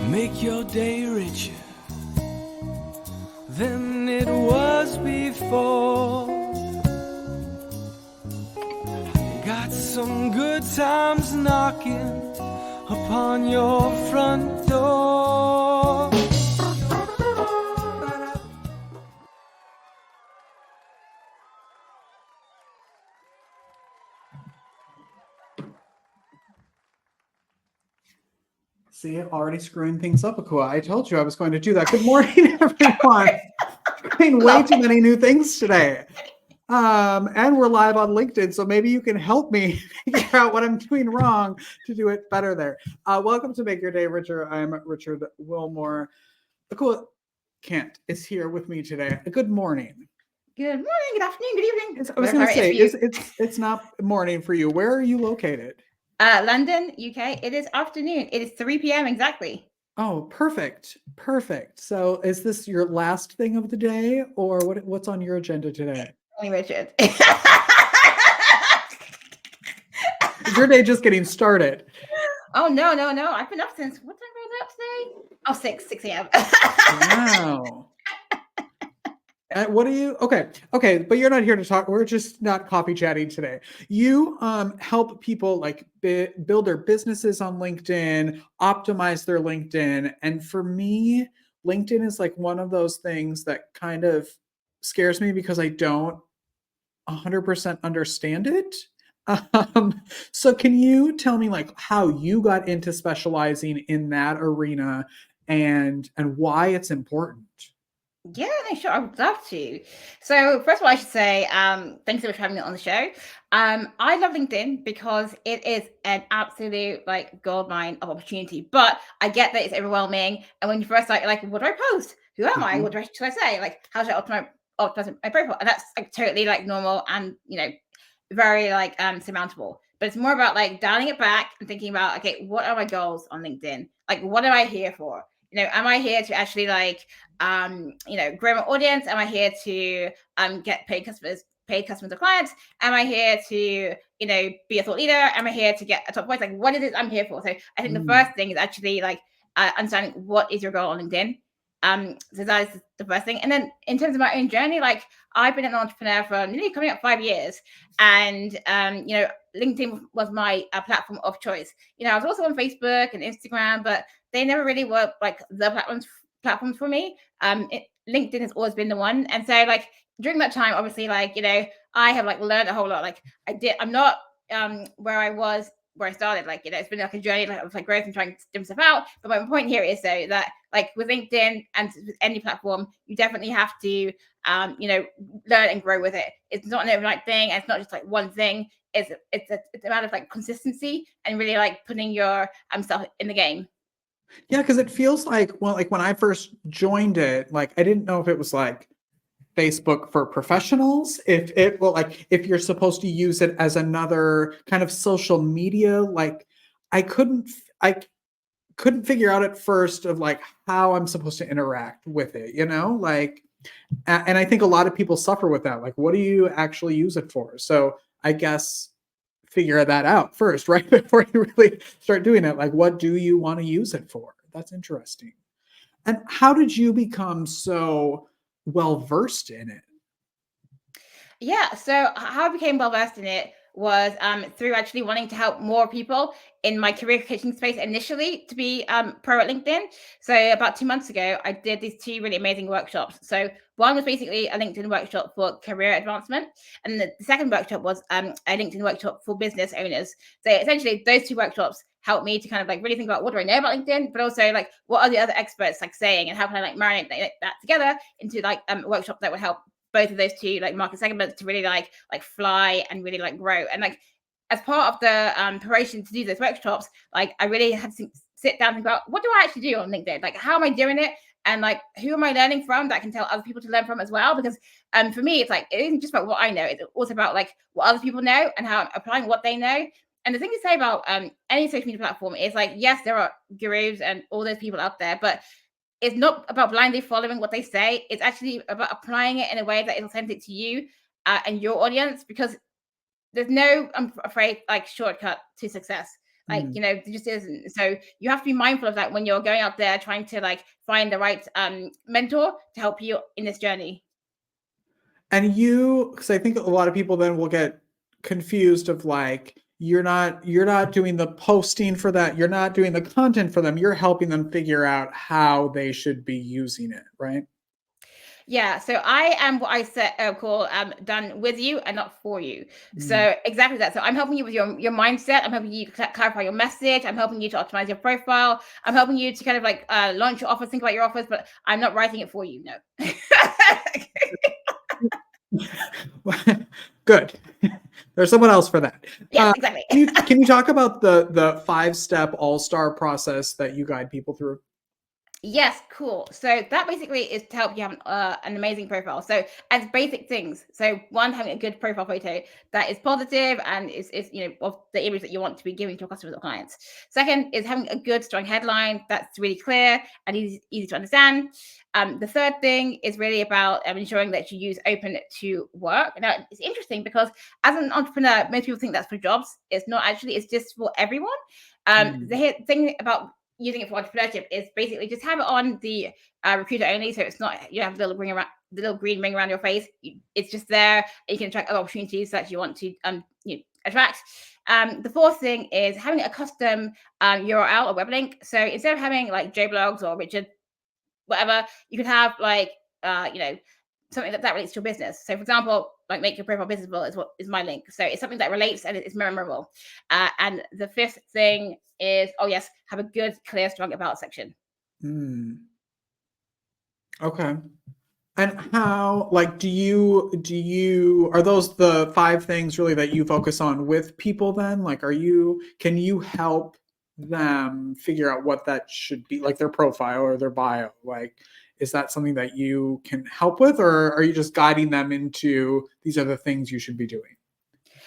make your day richer than it was before. Got some good times knocking upon your front door. See, already screwing things up, Ekua. I told you I was going to do that. Good morning, everyone. Doing way too many new things today. And we're live on LinkedIn, so maybe you can help me figure out what I'm doing wrong to do it better there. Welcome to Make Your Day Richer. I'm Richard Wilmore. Ekua Cant is here with me today. Good morning. Good morning, good afternoon, good evening. I was going to say, it's not morning for you. Where are you located? London, UK. It is afternoon. It is 3 p.m. exactly. Oh, perfect. So is this your last thing of the day, or what's on your agenda today? Richard. Is your day just getting started? Oh, no. I've been up since, what time was I up today? Oh, 6 a.m. Wow. What are you? Okay, but you're not here to talk. We're just not coffee chatting today. You help people like build their businesses on LinkedIn, optimize their LinkedIn. And for me, LinkedIn is like one of those things that kind of scares me because I don't 100% understand it. So can you tell me like how you got into specializing in that arena and why it's important? Yeah, no, sure. I would love to. So first of all, I should say, thanks so much for having me on the show. I love LinkedIn because it is an absolute like goldmine of opportunity. But I get that it's overwhelming. And when you first start, you're like, what do I post? Who am I? What should I say? Like, how should I optimize my profile? And that's like totally like normal and very like surmountable. But it's more about like dialing it back and thinking about, okay, what are my goals on LinkedIn? Like, what am I here for? Am I here to actually like grow my audience? Am I here to get paid customers or clients? Am I here to be a thought leader? Am I here to get a top voice? Like, what is it I'm here for? So I think the first thing is actually like understanding what is your goal on LinkedIn. So that is the first thing. And then in terms of my own journey, like I've been an entrepreneur for nearly coming up 5 years, and LinkedIn was my platform of choice. I was also on Facebook and Instagram, but they never really were like the platforms for me. LinkedIn has always been the one. And so like during that time, obviously, like, I have like learned a whole lot. Like I'm not where I started. Like, it's been like a journey of like growth and trying to dim stuff out. But my point here is though that like with LinkedIn and with any platform, you definitely have to learn and grow with it. It's not an overnight thing, and it's not just like one thing. It's a matter of like consistency and really like putting your self in the game. Yeah, because it feels like, well, like when I first joined it, like I didn't know if it was like Facebook for professionals, if you're supposed to use it as another kind of social media. Like I couldn't figure out at first of like how I'm supposed to interact with it, like, and I think a lot of people suffer with that. Like, what do you actually use it for? So I guess figure that out first, right? Before you really start doing it. Like, what do you want to use it for? That's interesting. And how did you become so well versed in it? Yeah, so how I became well versed in it was through actually wanting to help more people in my career coaching space initially to be pro at LinkedIn. So about 2 months ago, I did these 2 really amazing workshops. So one was basically a LinkedIn workshop for career advancement, and the second workshop was a LinkedIn workshop for business owners. So essentially, those 2 workshops helped me to kind of like really think about what do I know about LinkedIn, but also like what are the other experts like saying, and how can I like marinate that together into like a workshop that would help both of those 2 like market segments to really like fly and really like grow. And like as part of the preparation to do those workshops, like I really had to sit down and think about what do I actually do on LinkedIn? Like how am I doing it? And like who am I learning from that I can tell other people to learn from as well? Because for me, it's like it isn't just about what I know, it's also about like what other people know and how I'm applying what they know. And the thing to say about any social media platform is like, yes, there are gurus and all those people out there, but it's not about blindly following what they say. It's actually about applying it in a way that is authentic to you and your audience, because there's no, I'm afraid, like shortcut to success. Like, Mm. there just isn't. So you have to be mindful of that when you're going out there trying to like find the right mentor to help you in this journey. And because I think a lot of people then will get confused of like, you're not doing the posting for that. You're not doing the content for them. You're helping them figure out how they should be using it, right? Yeah, so I am what I said call done with you and not for you. Mm. So exactly that. So I'm helping you with your mindset. I'm helping you clarify your message. I'm helping you to optimize your profile. I'm helping you to kind of like launch your offers, think about your offers, but I'm not writing it for you. No. Good. There's someone else for that. Yes, exactly. Can you talk about the 5-step all-star process that you guide people through? Yes, cool. So that basically is to help you have an amazing profile. So as basic things, so one, having a good profile photo that is positive and is of the image that you want to be giving to your customers or clients. Second is having a good strong headline that's really clear and easy to understand. The third thing is really about ensuring that you use open to work. Now it's interesting because as an entrepreneur, most people think that's for jobs. It's not actually. It's just for everyone. Mm. The thing about using it for entrepreneurship is basically just have it on the recruiter only, so it's not you have the little green ring around your face. It's just there. You can track other opportunities that you want to attract. The fourth thing is having a custom URL or web link. So instead of having like Joe Blogs or Richard whatever, you could have like something that relates to your business. So for example, like make your profile visible is what is my link. So it's something that relates and it's memorable. And the fifth thing is, oh yes, have a good, clear, strong about section. Mm. Okay. And how, like, are those the 5 things really that you focus on with people then? Like, can you help them figure out what that should be, like their profile or their bio? Like, is that something that you can help with, or are you just guiding them into these are the things you should be doing?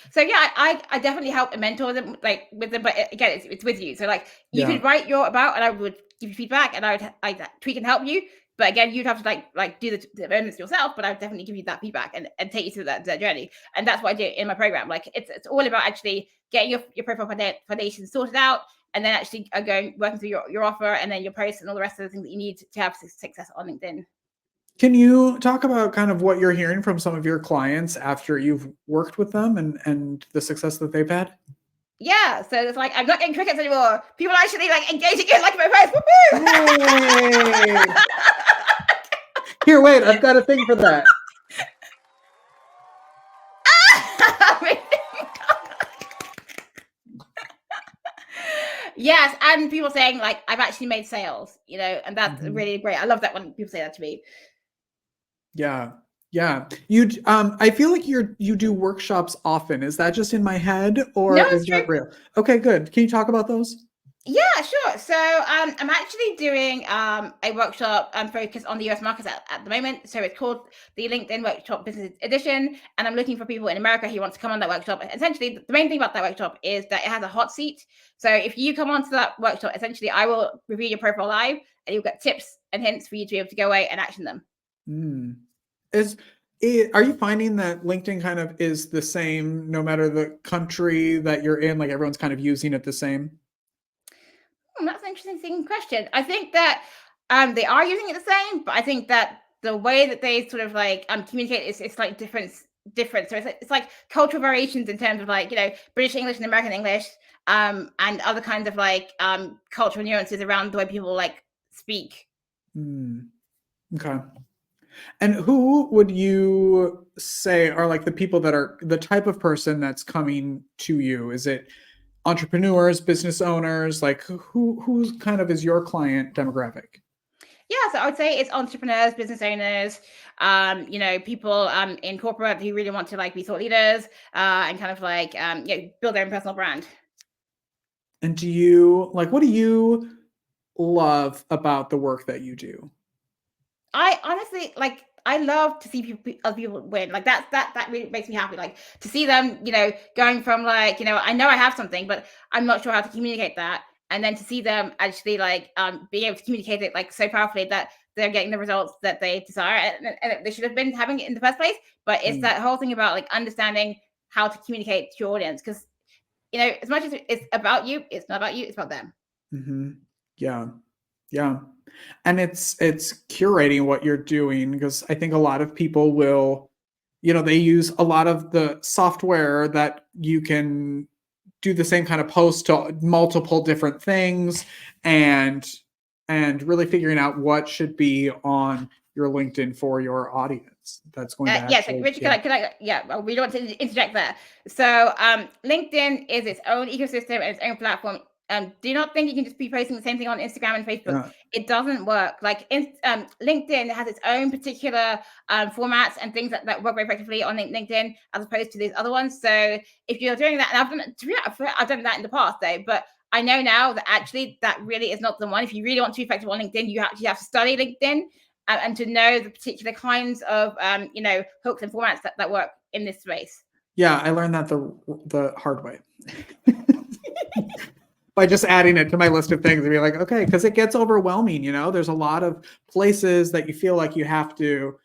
So yeah, I definitely help and mentor them like with them, but again, it's with you. So like you Yeah. could write your about, and I would give you feedback, and I'd tweak and help you. But again, you'd have to like do the bonus yourself. But I would definitely give you that feedback and take you through that journey. And that's what I do in my program. Like it's all about actually getting your profile foundation sorted out, and then actually working through your offer, and then your posts and all the rest of the things that you need to have success on LinkedIn. Can you talk about kind of what you're hearing from some of your clients after you've worked with them and the success that they've had? Yeah, so it's like I'm not getting crickets anymore. People are actually like engaging in like my post. Woo-hoo! Yay! Here, wait, I've got a thing for that. Yes, and people saying like I've actually made sales, and that's really great. I love that when people say that to me. Yeah. Yeah. I feel like you do workshops often. Is that just in my head or No, is it's true. that real? Okay, good. Can you talk about those? Yeah, sure. So I'm actually doing a workshop focused on the US markets at the moment. So it's called the LinkedIn Workshop Business Edition. And I'm looking for people in America who want to come on that workshop. Essentially, the main thing about that workshop is that it has a hot seat. So if you come onto that workshop, essentially, I will review your profile live and you'll get tips and hints for you to be able to go away and action them. Mm. Are you finding that LinkedIn kind of is the same no matter the country that you're in? Like everyone's kind of using it the same? That's an interesting question. I think that they are using it the same, but I think that the way that they sort of like communicate is like different. So it's like cultural variations in terms of like British English and American English, and other kinds of like cultural nuances around the way people like speak. Okay. And who would you say are like the people that are the type of person that's coming to you? Is it entrepreneurs, business owners? Like who's kind of is your client demographic? Yeah, so I would say it's entrepreneurs, business owners, people in corporate who really want to like be thought leaders and kind of like build their own personal brand. And what do you love about the work that you do? I honestly like. I love to see other people win. Like that really makes me happy. Like to see them, going from like, I know I have something, but I'm not sure how to communicate that. And then to see them actually like being able to communicate it like so powerfully that they're getting the results that they desire and they should have been having it in the first place. But it's that whole thing about like understanding how to communicate to your audience because as much as it's about you, it's not about you, it's about them. Mm-hmm. Yeah. Yeah. And it's curating what you're doing, because I think a lot of people will, they use a lot of the software that you can do the same kind of post to multiple different things, and really figuring out what should be on your LinkedIn for your audience. That's going to Yes, actually, Richard, we don't want to interject there. So, LinkedIn is its own ecosystem and its own platform. Do not think you can just be posting the same thing on Instagram and Facebook. yeah. It doesn't work. Like, LinkedIn has its own particular formats and things that work very effectively on LinkedIn as opposed to these other ones. So, if you're doing that, and I've done that in the past, though, but I know now that actually that really is not the one. If you really want to be effective on LinkedIn, you actually have to study LinkedIn and to know the particular kinds of hooks and formats that work in this space. Yeah, I learned that the hard way. By just adding it to my list of things and be like, okay, because it gets overwhelming. There's a lot of places that you feel like you have to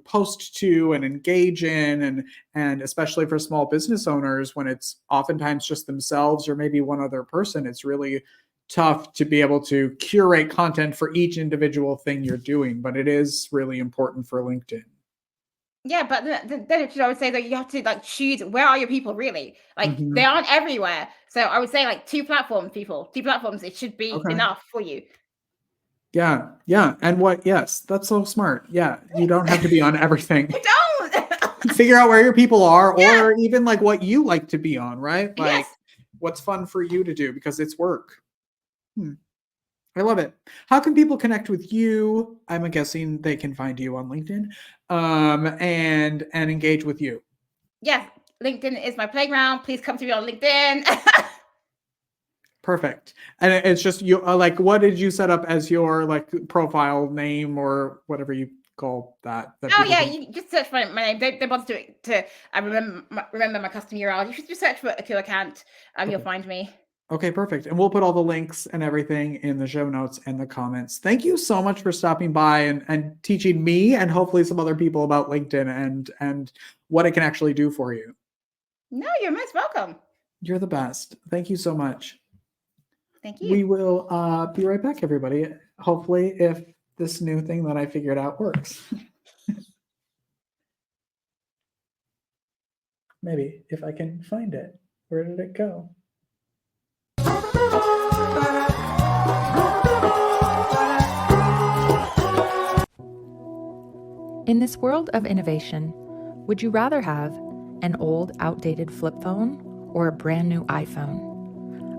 post to and engage in, and especially for small business owners, when it's oftentimes just themselves or maybe one other person, it's really tough to be able to curate content for each individual thing you're doing. But it is really important for LinkedIn. Yeah, but then I would say that you have to choose where are your people really. Mm-hmm. They aren't everywhere. So I would say 2 platforms, it should be enough for you. Yeah. And yes, that's so smart. Yeah. You don't have to be on everything. You don't. Figure out where your people are, or even what you like to be on, right? Yes. What's fun for you to do, because it's work. I love it. How can people connect with you? I'm guessing they can find you on LinkedIn, and engage with you. Yes, LinkedIn is my playground. Please come to me on LinkedIn. Perfect. And it's just you. What did you set up as your profile name or whatever you call that? Oh yeah, you just search for my name. Don't bother to remember my custom URL. You should just search for Ekua Cant. You'll find me. Okay, perfect. And we'll put all the links and everything in the show notes and the comments. Thank you so much for stopping by and teaching me and hopefully some other people about LinkedIn and what it can actually do for you. No, you're most welcome. You're the best. Thank you so much. Thank you. We will be right back, everybody. Hopefully, if this new thing that I figured out works. Maybe if I can find it. Where did it go? In this world of innovation, would you rather have an old, outdated flip phone or a brand new iPhone?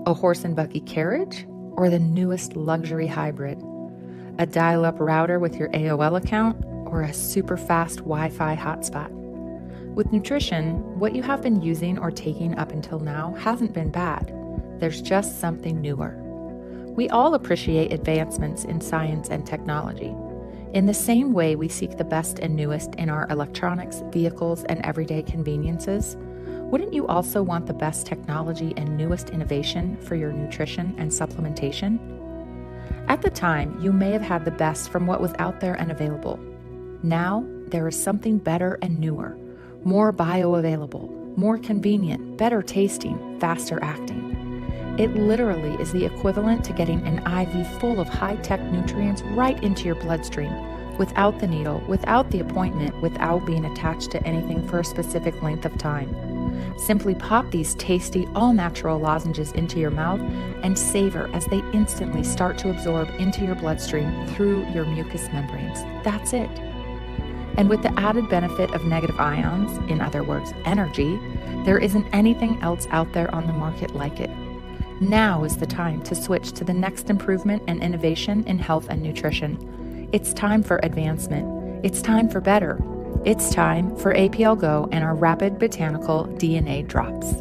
A horse and buggy carriage or the newest luxury hybrid? A dial-up router with your AOL account or a super fast Wi-Fi hotspot? With nutrition, what you have been using or taking up until now hasn't been bad. There's just something newer. We all appreciate advancements in science and technology. In the same way we seek the best and newest in our electronics, vehicles, and everyday conveniences, wouldn't you also want the best technology and newest innovation for your nutrition and supplementation? At the time, you may have had the best from what was out there and available. Now, there is something better and newer, more bioavailable, more convenient, better tasting, faster acting. It literally is the equivalent to getting an IV full of high-tech nutrients right into your bloodstream, without the needle, without the appointment, without being attached to anything for a specific length of time. Simply pop these tasty, all-natural lozenges into your mouth and savor as they instantly start to absorb into your bloodstream through your mucous membranes. That's it. And with the added benefit of negative ions, in other words, energy, there isn't anything else out there on the market like it. Now is the time to switch to the next improvement and innovation in health and nutrition. It's time for advancement. It's time for better. It's time for APL Go and our rapid botanical DNA drops.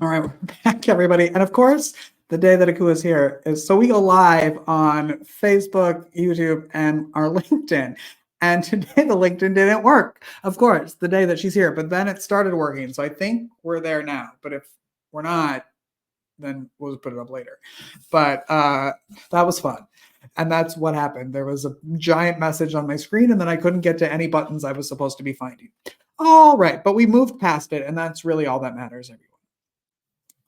All right, we're back, everybody. And of course, the day that Ekua is here is so we go live on Facebook, YouTube, and our LinkedIn. And today the LinkedIn didn't work, of course, the day that she's here. But then it started working. So I think we're there now. But if we're not, then we'll put it up later. But that was fun. And that's what happened. There was a giant message on my screen, and then I couldn't get to any buttons I was supposed to be finding. All right, but we moved past it, and that's really all that matters, everyone.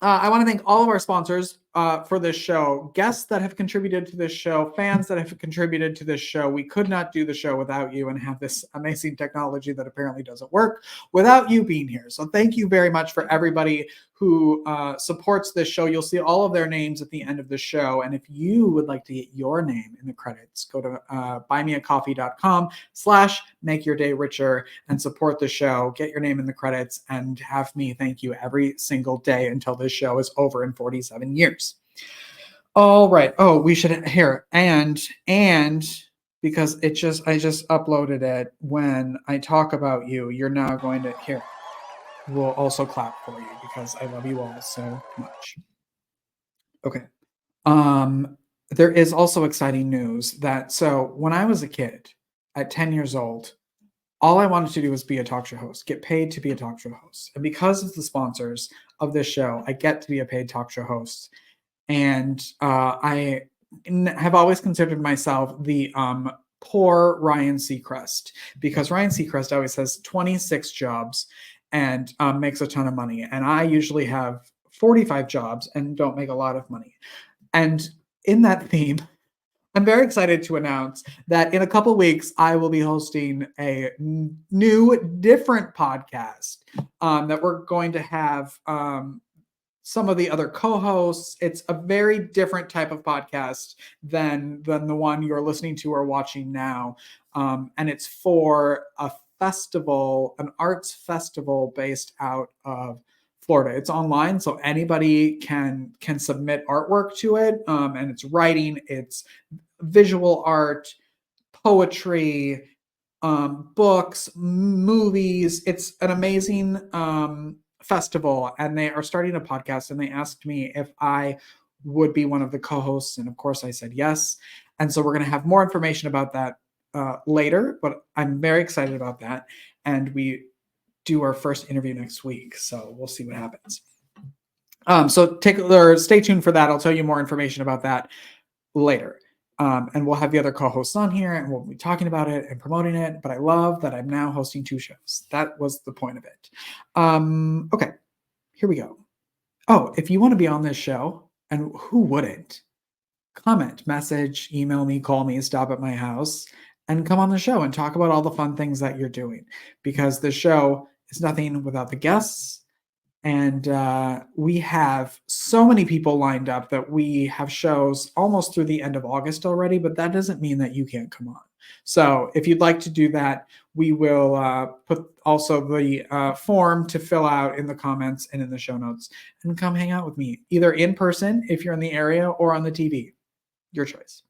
I want to thank all of our sponsors for this show, guests that have contributed to this show, fans that have contributed to this show. We could not do the show without you and have this amazing technology that apparently doesn't work without you being here. So thank you very much for everybody who supports this show. You'll see all of their names at the end of the show. And if you would like to get your name in the credits, go to buymeacoffee.com/makeyourdayricher and support the show. Get your name in the credits and have me thank you every single day until this show is over in 47 years. All right. Oh, we should here and because I just uploaded it. When I talk about you, you're now going to hear. We'll also clap for you because I love you all so much. Okay. There is also exciting news that when I was a kid at 10 years old, all I wanted to do was be a talk show host, get paid to be a talk show host. And because of the sponsors of this show, I get to be a paid talk show host. And I have always considered myself the poor Ryan Seacrest, because Ryan Seacrest always has 26 jobs and makes a ton of money. And I usually have 45 jobs and don't make a lot of money. And in that theme, I'm very excited to announce that in a couple weeks, I will be hosting a new, different podcast that we're going to have some of the other co-hosts. It's a very different type of podcast than the one you're listening to or watching now. And it's for a festival, an arts festival based out of Florida. It's online, so anybody can submit artwork to it. And it's writing, it's visual art, poetry, books, movies. It's an amazing festival, and they are starting a podcast, and they asked me if I would be one of the co-hosts, and of course I said yes. And so we're going to have more information about that later, but I'm very excited about that. And we do our first interview next week, so we'll see what happens. So stay tuned for that. I'll tell you more information about that later. And we'll have the other co-hosts on here, and we'll be talking about it and promoting it. But I love that I'm now hosting 2 shows. That was the point of it. Okay, here we go. Oh, if you want to be on this show, and who wouldn't, comment, message, email me, call me, stop at my house, and come on the show and talk about all the fun things that you're doing. Because the show is nothing without the guests. And we have so many people lined up that we have shows almost through the end of August already, but that doesn't mean that you can't come on. So if you'd like to do that, we will put also the form to fill out in the comments and in the show notes, and come hang out with me, either in person if you're in the area or on the TV. Your choice.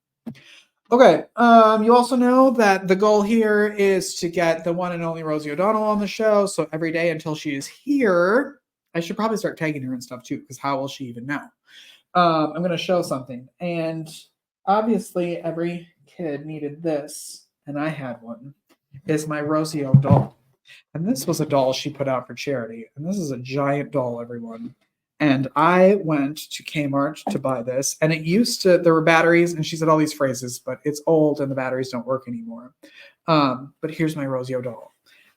Okay, you also know that the goal here is to get the one and only Rosie O'Donnell on the show. So every day until she is here, I should probably start tagging her and stuff too, because how will she even know? I'm going to show something. And obviously every kid needed this, and I had one, is my Rosie O doll. And this was a doll she put out for charity. And this is a giant doll, everyone. And I went to Kmart to buy this, and there were batteries, and she said all these phrases, but it's old and the batteries don't work anymore. But here's my Rosie O doll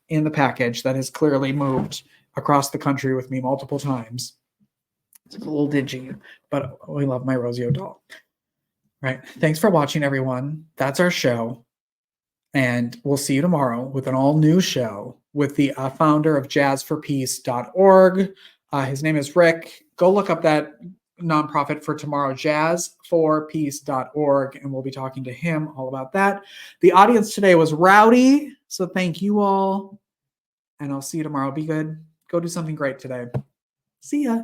in the package that has clearly moved across the country with me multiple times. It's a little dingy, but we love my Rosie O doll. Right. Thanks for watching, everyone. That's our show. And we'll see you tomorrow with an all new show with the founder of jazzforpeace.org. His name is Rick. Go look up that nonprofit for tomorrow, jazzforpeace.org, and we'll be talking to him all about that. The audience today was rowdy, so thank you all. And I'll see you tomorrow. Be good. Go do something great today. See ya.